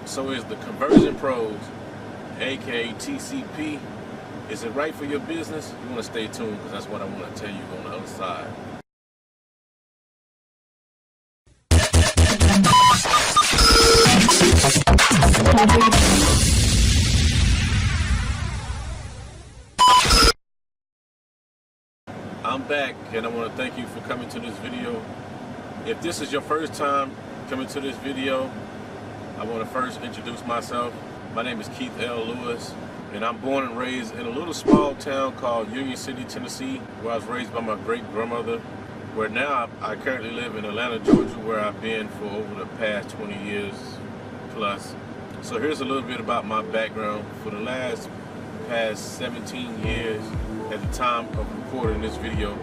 So is the Conversion Pros, aka TCP, is it right for your business? You want to stay tuned because that's what I want to tell you on the other side. I'm back and I want to thank you for coming to this video. If this is your first time coming to this video, I want to first introduce myself. My name is Keith L. Lewis, and I'm born and raised in a little small town called Union City, Tennessee, where I was raised by my great-grandmother, where now I currently live in Atlanta, Georgia, where I've been for over the past 20 years plus. So here's a little bit about my background. For the past 17 years, at the time of recording this video,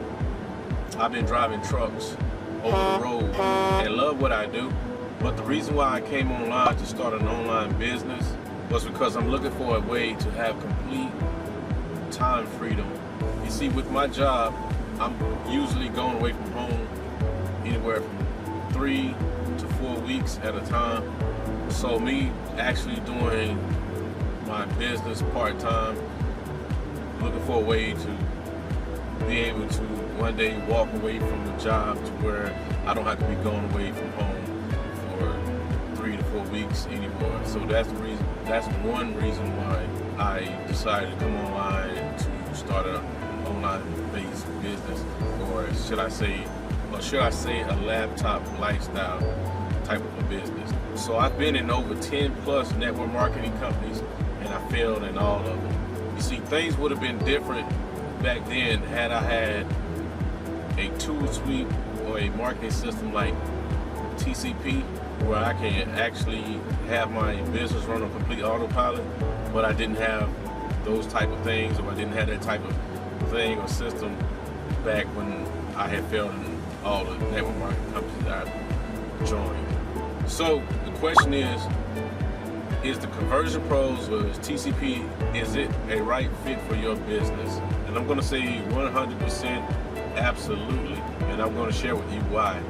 I've been driving trucks over the road and love what I do. But the reason why I came online to start an online business was because I'm looking for a way to have complete time freedom. You see, with my job, I'm usually going away from home anywhere from 3 to 4 weeks at a time. So me actually doing my business part-time, looking for a way to be able to one day walk away from the job to where I don't have to be going away from home for 3 to 4 weeks anymore. So that's the reason. That's one reason why I decided to come online to start an online-based business, or should I say a laptop lifestyle type of a business. So I've been in over 10 plus network marketing companies, and I failed in all of them. You see, things would have been different back then had I had a tool suite or a marketing system like TCP, where I can actually have my business run on complete autopilot, but I didn't have those type of things, or I didn't have that type of thing or system back when I had failed in all the network marketing companies that I joined. So the question is the Conversion Pros or is TCP, is it a right fit for your business? And I'm going to say 100% absolutely, and I'm going to share with you why.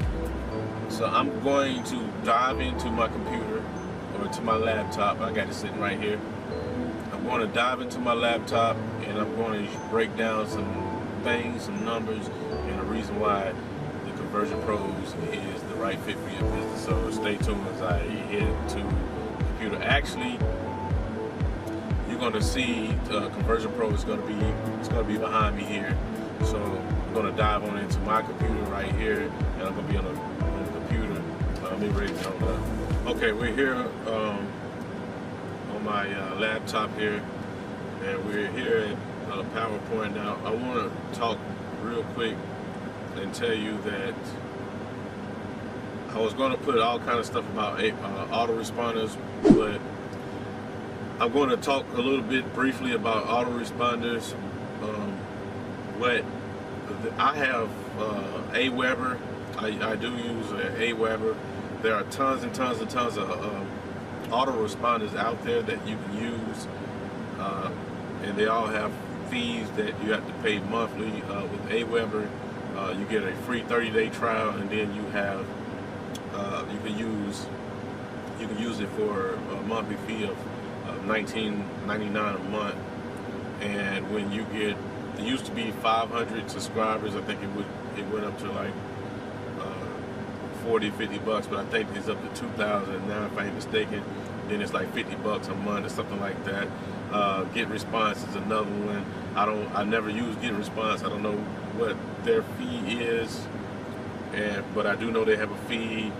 So I'm going to dive into my computer or to my laptop. I got it sitting right here. I'm going to dive into my laptop and I'm going to break down some things, some numbers, and the reason why the Conversion Pros is the right fit for your business. So stay tuned as I head to the computer. Actually, you're going to see Conversion Pro is going to be behind me here. So I'm going to dive on into my computer right here, and I'm going to be on the computer. Let me raise it on up. Okay, we're here on my laptop here, and we're here at PowerPoint. Now, I want to talk real quick and tell you that I was going to put all kind of stuff about autoresponders, but I'm going to talk a little bit briefly about autoresponders. What I have Aweber. I do use Aweber. There are tons and tons and tons of autoresponders out there that you can use, and they all have fees that you have to pay monthly. With Aweber, you get a free 30-day trial, and then you have you can use it for a monthly fee of $19.99 a month. And when you get, it used to be 500 subscribers. I think it went up to like 40-50 bucks, but I think it's up to 2,000 now if I ain't mistaken. Then it's like 50 bucks a month or something like that. Get Response is another one. I never use Get Response. I don't know what their fee is, but I do know they have a fee.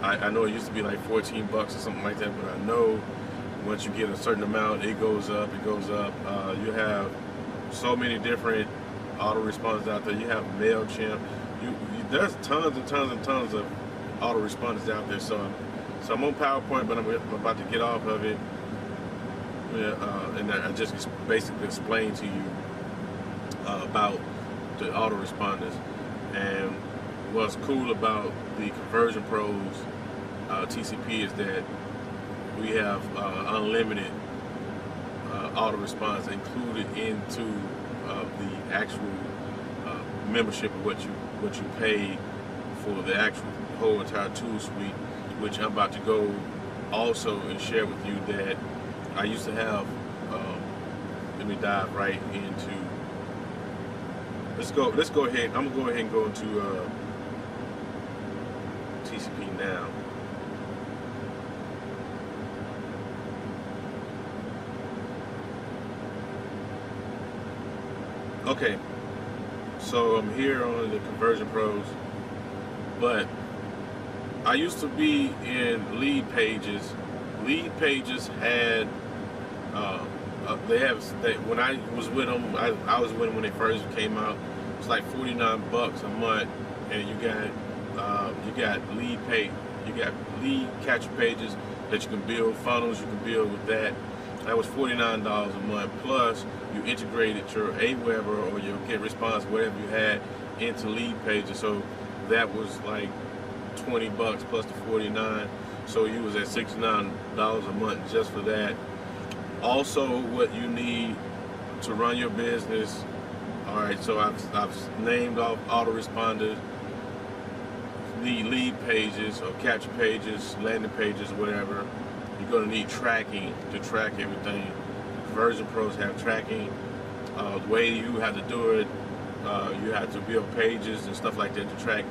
I know it used to be like 14 bucks or something like that, but I know once you get a certain amount, it goes up, it goes up. You have so many different autoresponders out there. You have MailChimp. There's tons and tons and tons of autoresponders out there. So I'm on PowerPoint, but I'm about to get off of it. And I just basically explained to you about the autoresponders. And what's cool about the Conversion Pros TCP is that we have unlimited autoresponders included into the actual membership of what you pay for the actual whole entire tool suite, which I'm about to go also and share with you that I used to have, let me dive right into, let's go ahead, I'm gonna go ahead and go into TCP now. Okay, so I'm here on the Conversion Pros, but I used to be in Lead Pages. Lead Pages had, when I was with them, I was with them when they first came out. It was like $49 a month, and you got lead capture pages that you can build, funnels you can build with that. That was $49 a month, plus you integrated your Aweber or your GetResponse, whatever you had, into Lead Pages. So that was like $20 plus the $49. So you was at $69 a month just for that. Also, what you need to run your business. All right, so I've named off Autoresponders, lead pages or capture pages, landing pages, whatever. You're going to need tracking to track everything. Conversion Pros have tracking. The way you have to do it, you have to build pages and stuff like that to track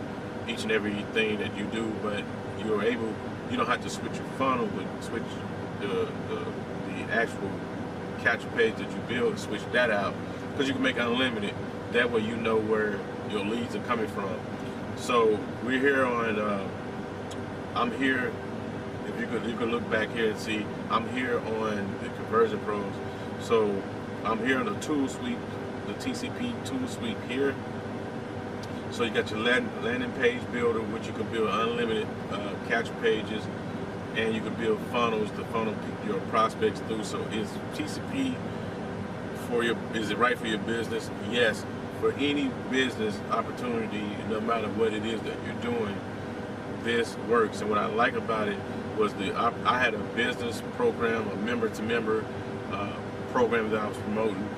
each and everything that you do. But you don't have to switch your funnel, but switch the actual capture page that you build, switch that out, because you can make unlimited. That way you know where your leads are coming from. So we're here on, I'm here, if you could look back here and see, I'm here on the Conversion Pros. So I'm here on the tool suite, the TCP tool suite here. So you got your landing page builder, which you can build unlimited capture pages, and you can build funnels to funnel your prospects through. So is TCP is it right for your business? Yes. For any business opportunity, no matter what it is that you're doing, this works. And what I like about it was I had a business program, a member-to-member program that I was promoting.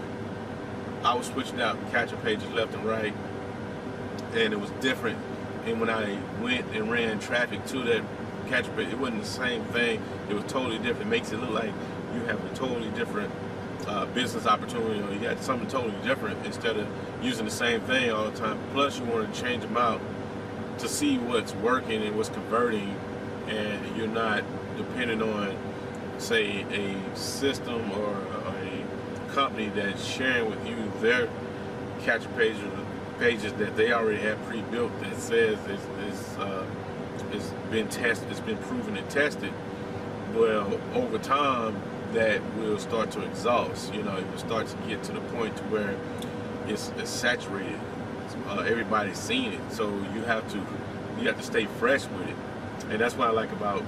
I was switching out capture pages left and right, and it was different. And when I went and ran traffic to that capture page, it wasn't the same thing. It was totally different. It makes it look like you have a totally different business opportunity, or you got something totally different instead of using the same thing all the time. Plus, you want to change them out to see what's working and what's converting, and you're not dependent on, say, a system or a company that's sharing with you their capture pages that they already have pre-built that says it's been tested, it's been proven and tested. Well, over time, that will start to exhaust. It will start to get to the point to where it's saturated. Everybody's seen it, so you have to stay fresh with it. And that's what I like about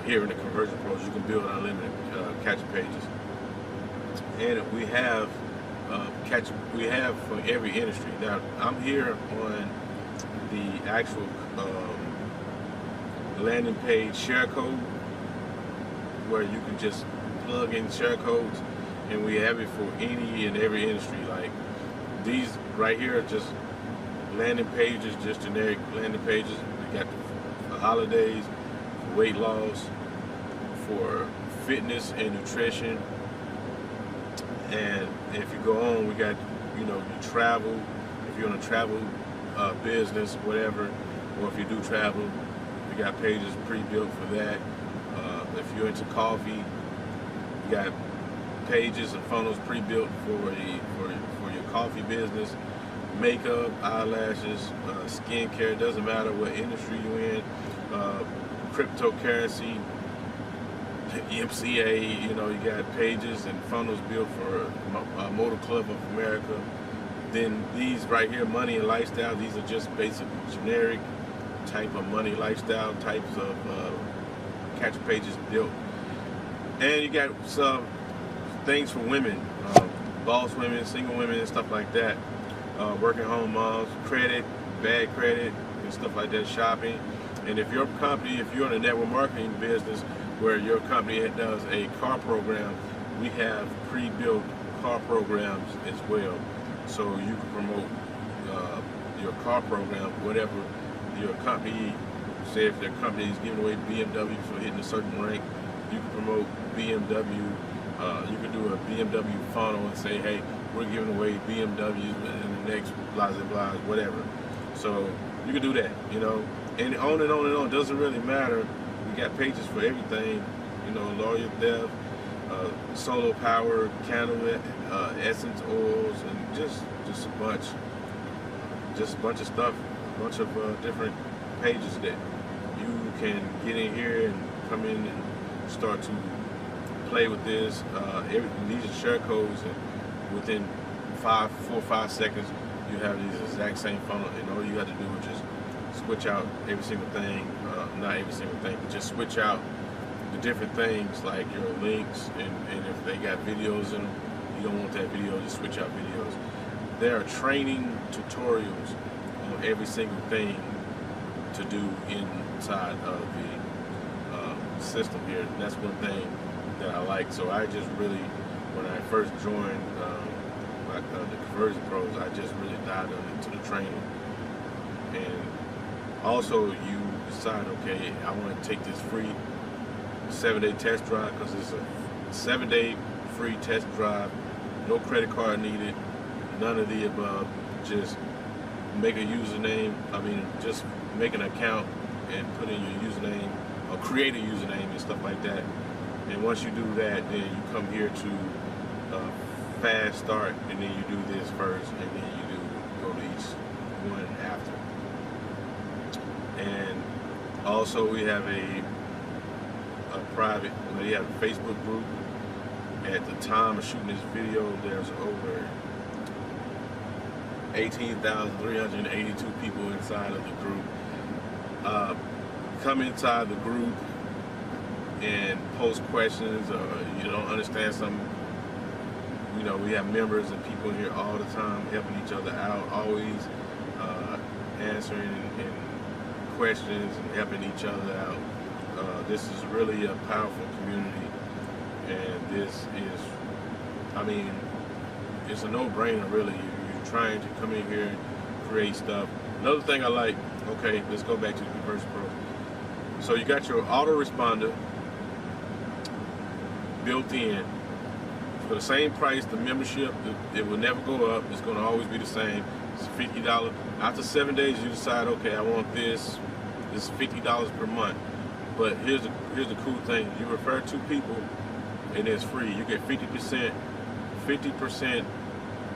here in the Conversion Pros. You can build unlimited capture pages, and we have for every industry. Now I'm here on the actual landing page share code, where you can just plug in share codes, and we have it for any and every industry. Like these right here are just landing pages, just generic landing pages. We got the holidays, for weight loss, for fitness and nutrition. And if you go on, we got, you travel, if you're in a travel business, whatever, or if you do travel, we got pages pre-built for that. If you're into coffee, you got pages and funnels pre-built for your coffee business. Makeup, eyelashes, skincare, doesn't matter what industry you're in. Cryptocurrency, MCA, you got pages and funnels built for Motor Club of America. Then these right here, money and lifestyle, these are just basic generic type of money lifestyle types of capture pages built. And you got some things for women, boss women, single women, and stuff like that. Working home moms, credit, bad credit, and stuff like that, shopping. And if your company, if you're in a network marketing business where your company does a car program, we have pre-built car programs as well. So you can promote your car program, whatever your company say if their company is giving away BMWs for hitting a certain rank, you can promote BMW. You can do a BMW funnel and say, hey, we're giving away BMWs in the next blah, blah, blah, whatever. So you can do that, you know, and on and on and on. Doesn't really matter. We got pages for everything, you know, lawyer dev, solar power, candle, essence oils, and just a bunch of stuff, a bunch of different pages that you can get in here and come in and start to play with this. These are share codes, and within 4 or 5 seconds, you have these exact same funnel, and all you got to do is just switch out every single thing, not every single thing, but just switch out the different things like your links, and if they got videos in them, you don't want that video, just switch out videos. There are training tutorials on every single thing to do inside of the system here, and that's one thing that I like. So I just really, when I first joined the Conversion Pros, I just really dived into the training. And also you decide, okay, I want to take this free 7-day test drive, because it's a 7-day free test drive, no credit card needed, none of the above. Just make a username, just make an account and put in your username, or create a username and stuff like that. And once you do that, then you come here to fast start, and then you do this first, and then you go to each one after. And also we have a private, we have a Facebook group. At the time of shooting this video, there's over 18,382 people inside of the group. Come inside the group and post questions, or you don't understand something. You know, we have members and people here all the time helping each other out, always answering and questions and helping each other out. This is really a powerful community, and this is, it's a no-brainer really. You're trying to come in here and create stuff. Another thing I like, okay, let's go back to the Conversion Pro. So you got your Autoresponder built in for the same price. The membership, it will never go up. It's going to always be the same. It's $50. After 7 days, you decide, okay, I want this. This is $50 per month. But here's the cool thing: you refer 2 people, and it's free. You get 50%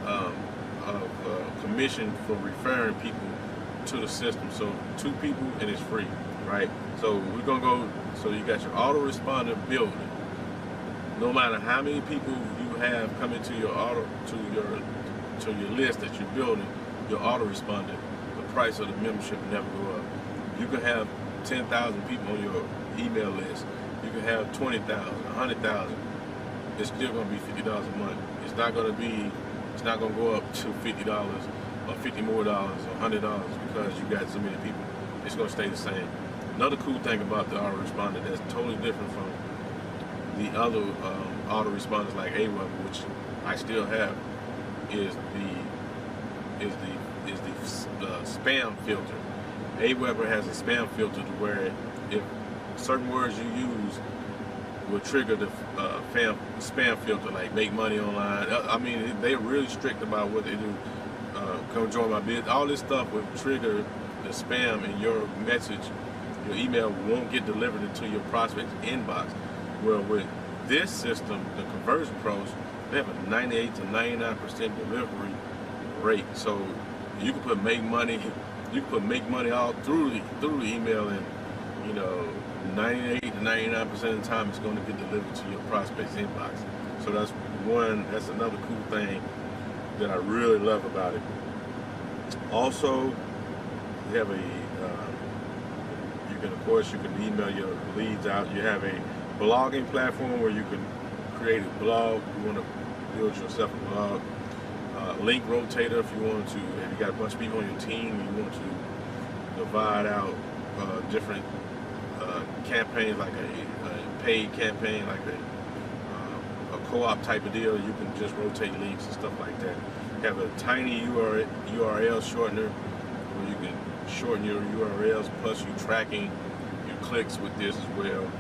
of commission for referring people to the system. So 2 people, and it's free, right? So we're gonna go. So you got your Autoresponder built. No matter how many people you have coming to your to your list that you're building, your Autoresponder, the price of the membership will never go up. You can have 10,000 people on your email list. You can have 20,000, 100,000. It's still going to be $50 a month. It's not going to go up to $50 or $50 more dollars or $100 because you got so many people. It's going to stay the same. Another cool thing about the Autoresponder that's totally different from the other autoresponders like AWeber, which I still have, is the spam filter. AWeber has a spam filter to where if certain words you use will trigger the spam filter, like make money online. They're really strict about what they do. Come join my business. All this stuff will trigger the spam, and your message, your email won't get delivered into your prospect's inbox. Well, with this system, the Conversion Pros, they have a 98 to 99% delivery rate. So you can put make money. You can put make money all through the email, and 98 to 99% of the time it's going to get delivered to your prospect's inbox. So that's another cool thing that I really love about it. Also, you have you can email your leads out. You have a blogging platform where you can create a blog. You want to build yourself a blog. Link rotator if you want to. If you got a bunch of people on your team, you want to divide out different campaigns, like a paid campaign, like a co-op type of deal. You can just rotate links and stuff like that. You have a tiny URL shortener where you can shorten your URLs, plus you tracking your clicks with this as well.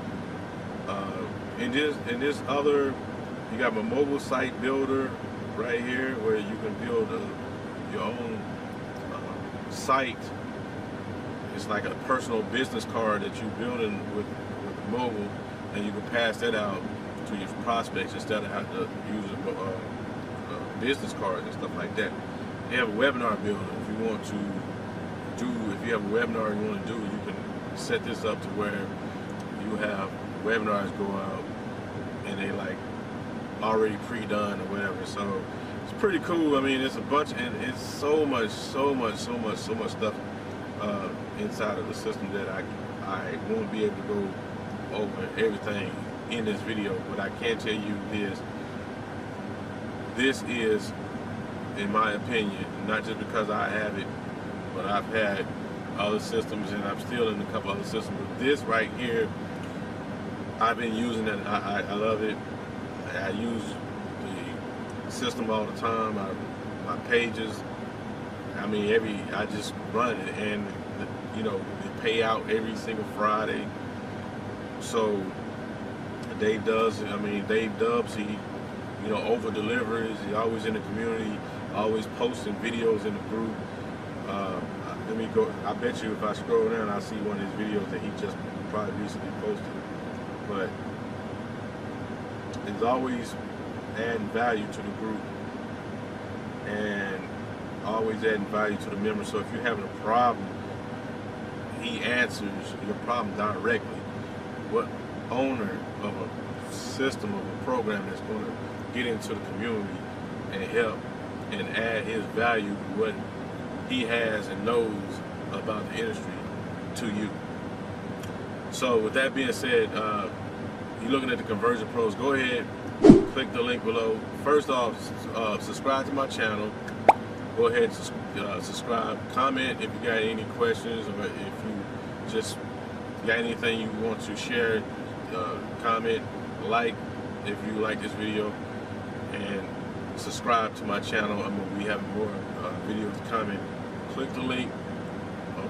And this other, you got my mobile site builder right here, where you can build your own site. It's like a personal business card that you're building with mobile, and you can pass that out to your prospects instead of having to use business cards and stuff like that. They have a webinar builder. If you want to if you have a webinar you want to do, you can set this up to where you have webinars go out and they like already pre-done or whatever. So it's pretty cool. I mean, it's a bunch, and it's so much stuff inside of the system that I won't be able to go over everything in this video. But I can tell you this is, in my opinion, not just because I have it, but I've had other systems and I'm still in a couple other systems. But this right here, I've been using it. I love it. I use the system all the time. My pages, I mean, I just run it, and you know, they pay out every single Friday. So Dave Dubs, he, you know, over delivers. He's always in the community, always posting videos in the group. Let me go. I bet you if I scroll down, I'll see one of his videos that he just probably recently posted. But it's always adding value to the group and always adding value to the members. So if you're having a problem, he answers your problem directly. What owner of a system, of a program that's going to get into the community and help and add his value to what he has and knows about the industry to you. So with that being said, you're looking at the Conversion Pros, go ahead, click the link below. First off, subscribe to my channel. Go ahead and subscribe. Comment if you got any questions, or if you just got anything you want to share. Comment, like if you like this video, and subscribe to my channel. I'm gonna be having more videos coming. Click the link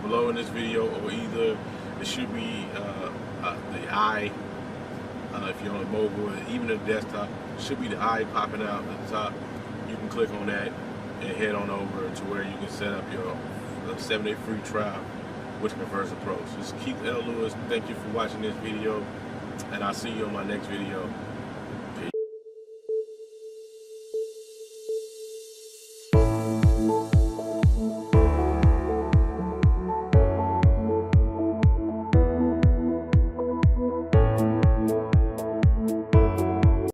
below in this video, or either it should be the eye, if you're on a mobile, or even a desktop, it should be the eye popping out at the top. You can click on that and head on over to where you can set up your 7-day free trial with Conversion Pros. This is Keith L. Lewis. Thank you for watching this video, and I'll see you on my next video.